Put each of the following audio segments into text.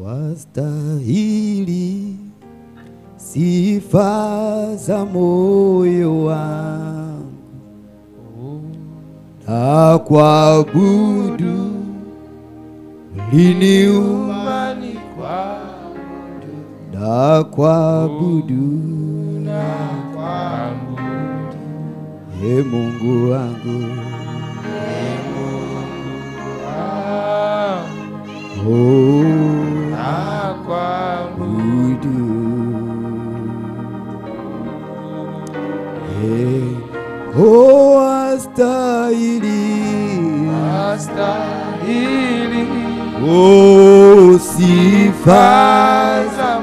wastahili sifa za moyo wangu, na kuabudu uliniumba ni kuabudu, na kuabudu, Ee Mungu wangu, na kuabudu, wastahili sifa za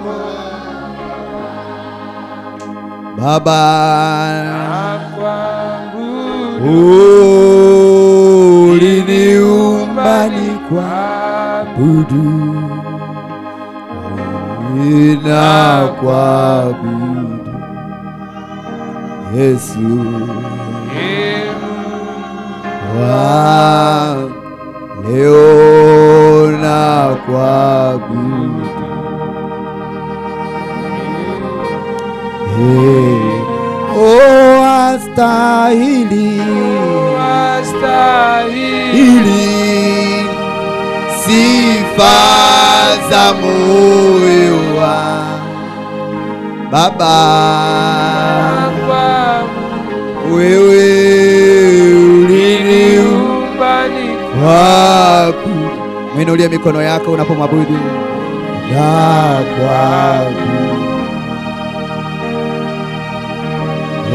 Baba, uliniumba ni kuabudu, na kuabudu Yesu wa leo, na kuabudu wastahili sifa za moyo wangu Baba, wewe uliniumba ni kuabudu. Mwinulie mikono yako unapomwabudu, na kuabudu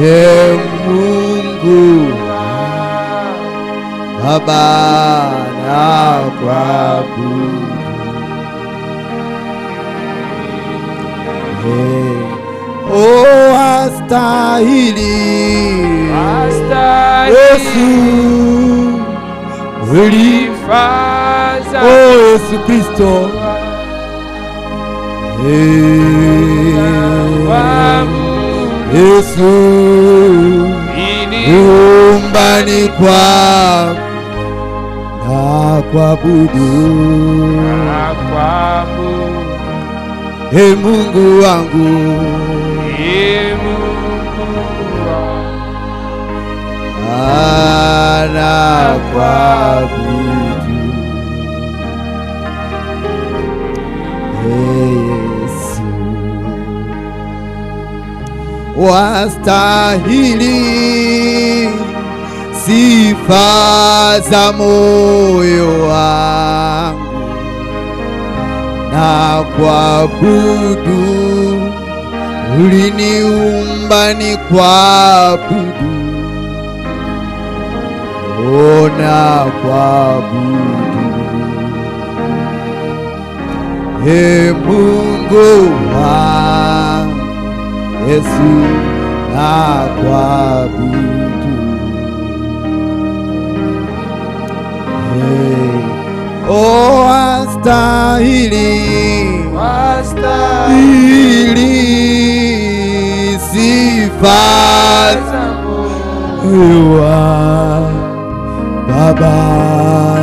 Ee Mungu Baba, na kuabudu wastahili Yesu, ulifaza Yesu Kristo, Yesu nyumbani kwako, na kuabudu Ee Mungu wangu, na kuabudu Yesu, wastahili sifa za moyo wangu, na kuabudu uliniumba ni kuabudu, na kuabudu Ee Mungu wangu Yesu, na kuabudu wastahili sifa za moyo wangu Baba,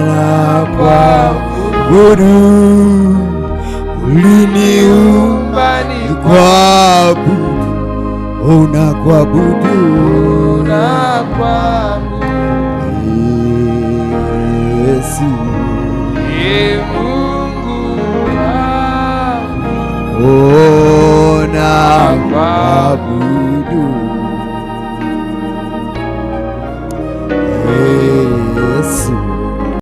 na kuabudu uliniumba ni kuabudu, na kuabudu Yesu, Ee Mungu wangu, na kuabudu Yesu.